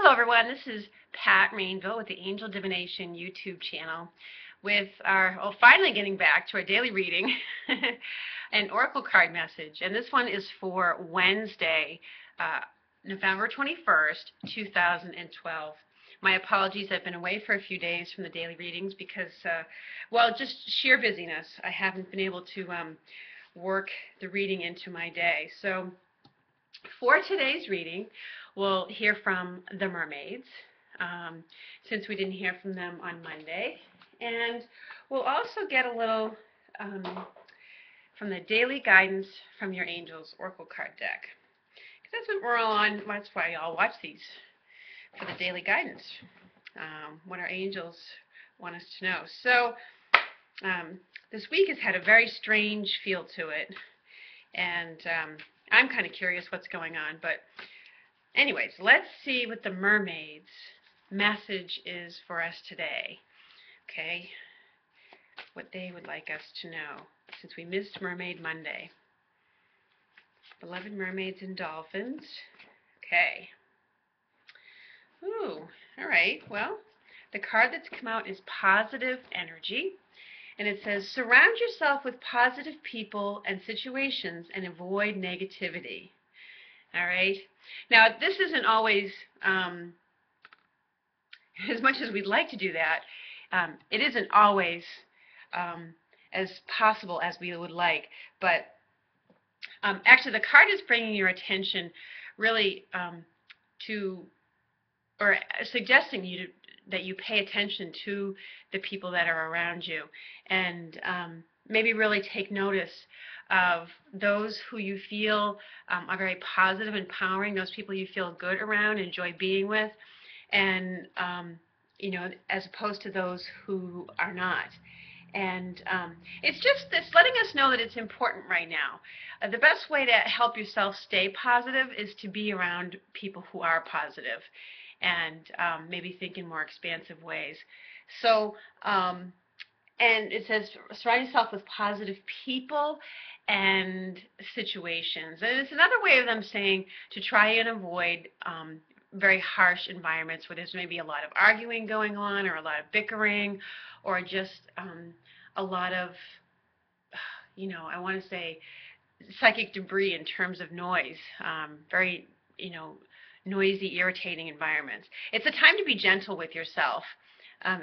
Hello everyone, this is Pat Rainville with the Angel Divination YouTube channel with finally getting back to our daily reading, an oracle card message. And this one is for Wednesday, November 21st, 2012. My apologies, I've been away for a few days from the daily readings because, well, just sheer busyness. I haven't been able to work the reading into my day. So for today's reading, we'll hear from the Mermaids, since we didn't hear from them on Monday. And we'll also get a little from the Daily Guidance from Your Angels Oracle card deck. Because that's what we're all on. That's why I'll watch these, for the daily guidance, what our angels want us to know. So this week has had a very strange feel to it. And I'm kind of curious what's going on. But anyways, let's see what the Mermaids' message is for us today. Okay, what they would like us to know, since we missed Mermaid Monday. Beloved mermaids and dolphins. Okay. Ooh, all right. Well, the card that's come out is positive energy. And it says, surround yourself with positive people and situations and avoid negativity. All right. Now, this isn't always, as much as we'd like to do that, it isn't always as possible as we would like. But actually, the card is bringing your attention really to, or suggesting that you pay attention to the people that are around you, and maybe really take notice of those who you feel are very positive, empowering, those people you feel good around, enjoy being with, and as opposed to those who are not. And it's letting us know that it's important right now. The best way to help yourself stay positive is to be around people who are positive and maybe think in more expansive ways. So, and it says surround yourself with positive people and situations. And it's another way of them saying to try and avoid very harsh environments where there's maybe a lot of arguing going on, or a lot of bickering, or just a lot of, I want to say psychic debris in terms of noise, very, noisy, irritating environments. It's a time to be gentle with yourself,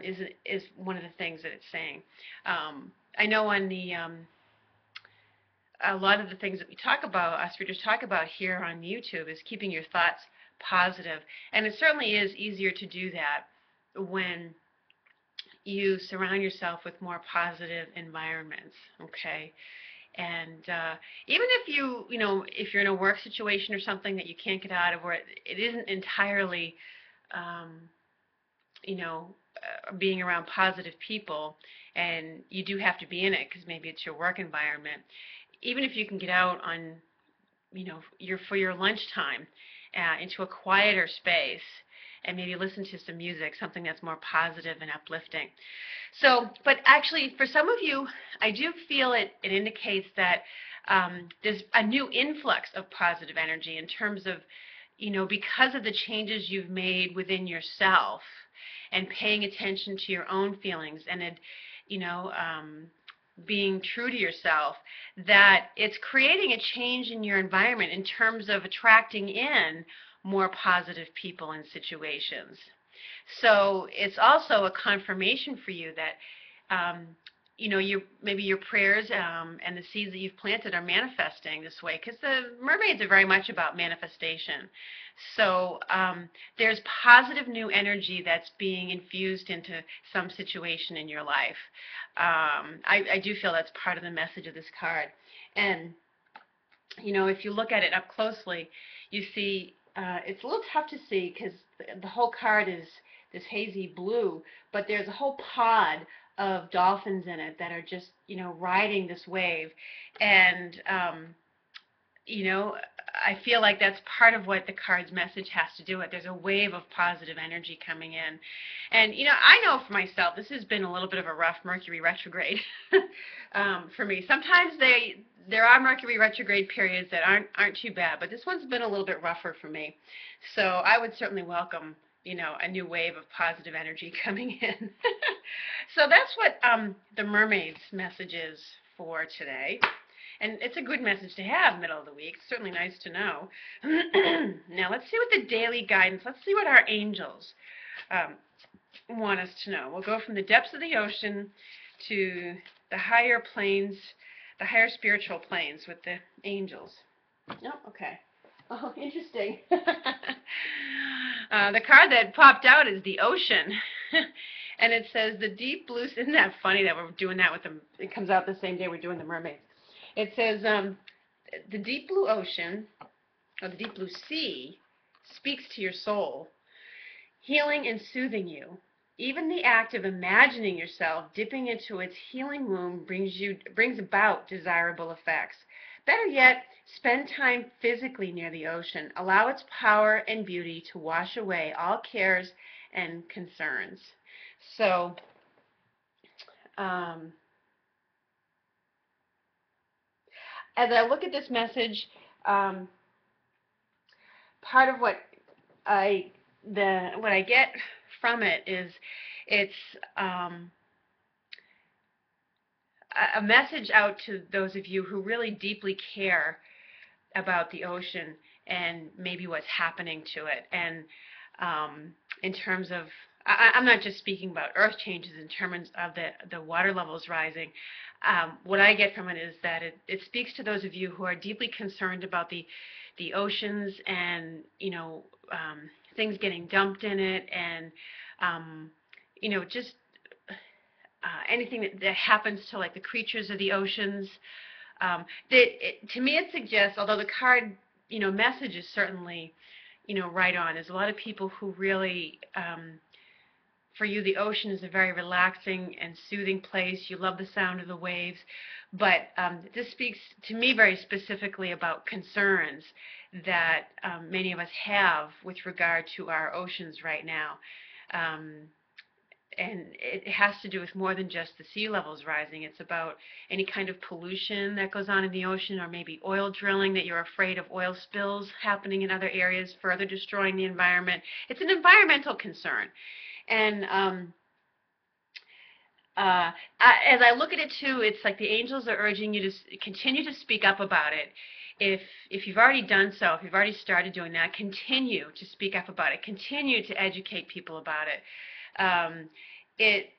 is one of the things that it's saying. I know on the a lot of the things that we talk about, us readers talk about here on YouTube, is keeping your thoughts positive. And it certainly is easier to do that when you surround yourself with more positive environments, okay? And even if if you're in a work situation or something that you can't get out of, where it isn't entirely, being around positive people, and you do have to be in it because maybe it's your work environment, even if you can get out on, for your lunchtime into a quieter space, and maybe listen to some music, something that's more positive and uplifting. So, but actually, for some of you, I do feel it indicates that there's a new influx of positive energy in terms of, because of the changes you've made within yourself and paying attention to your own feelings and, being true to yourself, that it's creating a change in your environment in terms of attracting in more positive people and situations. So it's also a confirmation for you that, maybe your prayers and the seeds that you've planted are manifesting this way, because the mermaids are very much about manifestation. So there's positive new energy that's being infused into some situation in your life. I do feel that's part of the message of this card. And, if you look at it up closely, you see it's a little tough to see because the whole card is this hazy blue, but there's a whole pod of dolphins in it that are just, riding this wave. And, I feel like that's part of what the card's message has to do with. There's a wave of positive energy coming in. And, I know for myself, this has been a little bit of a rough Mercury retrograde for me. Sometimes there are Mercury retrograde periods that aren't too bad, but this one's been a little bit rougher for me. So I would certainly welcome a new wave of positive energy coming in. So that's what the Mermaids message is for today. And it's a good message to have middle of the week. It's certainly nice to know. Now let's see what the daily guidance, let's see what our angels want us to know. We'll go from the depths of the ocean to the higher planes, the higher spiritual planes with the angels. Oh, okay. Oh, interesting. The card that popped out is the ocean. And it says the deep blue, isn't that funny that we're doing that with them? It comes out the same day we're doing the mermaids. It says the deep blue ocean, or the deep blue sea, speaks to your soul, healing and soothing you. Even the act of imagining yourself dipping into its healing womb brings about desirable effects. Better yet, spend time physically near the ocean. Allow its power and beauty to wash away all cares and concerns. So, as I look at this message, part of what I get from it is it's a message out to those of you who really deeply care about the ocean and maybe what's happening to it. And in terms of, I'm not just speaking about earth changes in terms of the water levels rising. What I get from it is that it speaks to those of you who are deeply concerned about the oceans and, things getting dumped in it and, just anything that happens to like the creatures of the oceans. To me it suggests, although the card, message is certainly, right on. There's a lot of people who really, for you, the ocean is a very relaxing and soothing place. You love the sound of the waves. But this speaks to me very specifically about concerns that many of us have with regard to our oceans right now. And it has to do with more than just the sea levels rising. It's about any kind of pollution that goes on in the ocean, or maybe oil drilling, that you're afraid of oil spills happening in other areas, further destroying the environment. It's an environmental concern. And as I look at it too, it's like the angels are urging you to continue to speak up about it. If you've already done so, if you've already started doing that, continue to speak up about it. Continue to educate people about it. It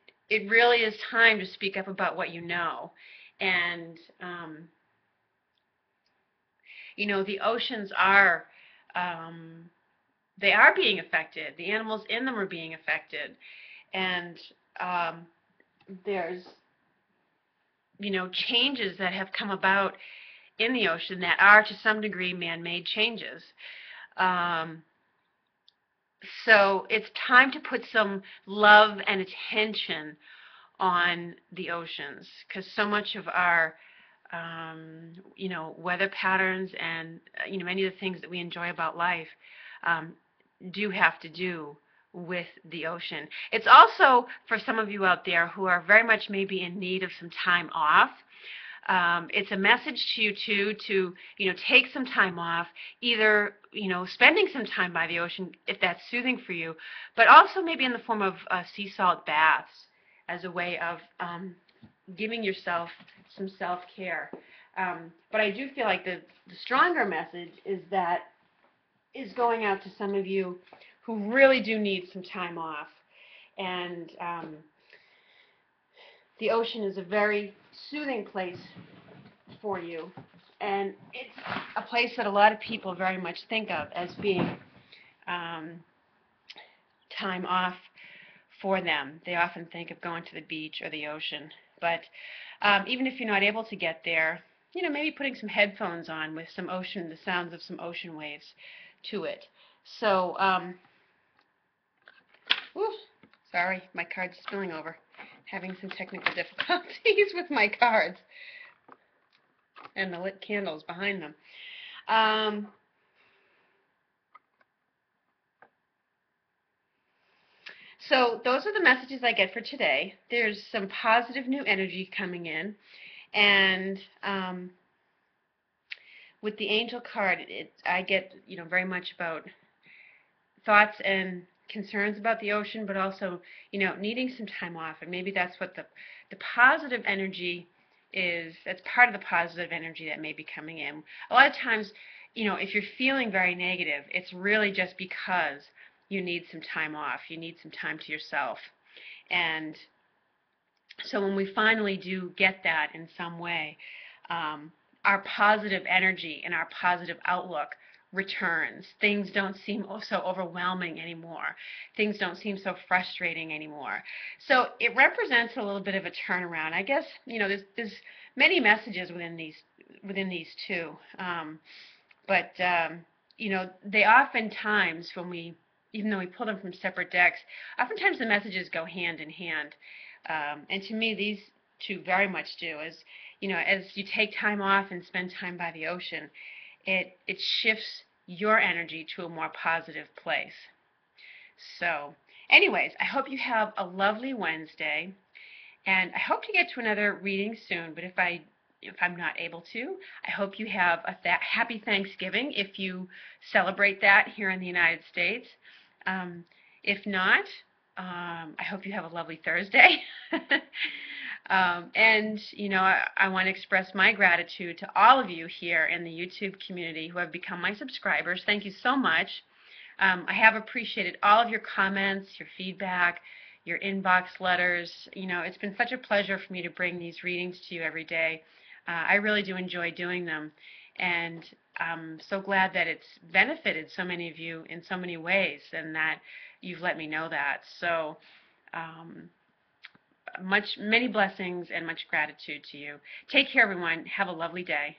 really is time to speak up about what you know. And the oceans are they are being affected. The animals in them are being affected. And there's changes that have come about in the ocean that are to some degree man-made changes. So it's time to put some love and attention on the oceans, because so much of our weather patterns and many of the things that we enjoy about life do have to do with the ocean. It's also for some of you out there who are very much maybe in need of some time off. It's a message to you too to take some time off, either spending some time by the ocean if that's soothing for you, but also maybe in the form of sea salt baths as a way of giving yourself some self-care. But I do feel like the stronger message is going out to some of you who really do need some time off. And the ocean is a very soothing place for you. And it's a place that a lot of people very much think of as being time off for them. They often think of going to the beach or the ocean. But even if you're not able to get there, maybe putting some headphones on with some the sounds of some ocean waves to it. So, sorry, my card's spilling over. Having some technical difficulties with my cards and the lit candles behind them. So those are the messages I get for today. There's some positive new energy coming in, and with the angel card, I get very much about thoughts and concerns about the ocean, but also, needing some time off. And maybe that's what the positive energy is. That's part of the positive energy that may be coming in. A lot of times, if you're feeling very negative, it's really just because you need some time off. You need some time to yourself. And so when we finally do get that in some way, our positive energy and our positive outlook returns. Things don't seem so overwhelming anymore. Things don't seem so frustrating anymore. So it represents a little bit of a turnaround. I guess there's many messages within these two, but they oftentimes, even though we pull them from separate decks, oftentimes the messages go hand in hand. And to me, these two very much do. As you take time off and spend time by the ocean, it shifts your energy to a more positive place. So, anyways, I hope you have a lovely Wednesday, and I hope to get to another reading soon. But if I'm not able to, I hope you have a happy Thanksgiving if you celebrate that here in the United States. If not, I hope you have a lovely Thursday. And, I want to express my gratitude to all of you here in the YouTube community who have become my subscribers. Thank you so much. I have appreciated all of your comments, your feedback, your inbox letters. It's been such a pleasure for me to bring these readings to you every day. I really do enjoy doing them. And I'm so glad that it's benefited so many of you in so many ways, and that you've let me know that. So many blessings and much gratitude to you. Take care, everyone. Have a lovely day.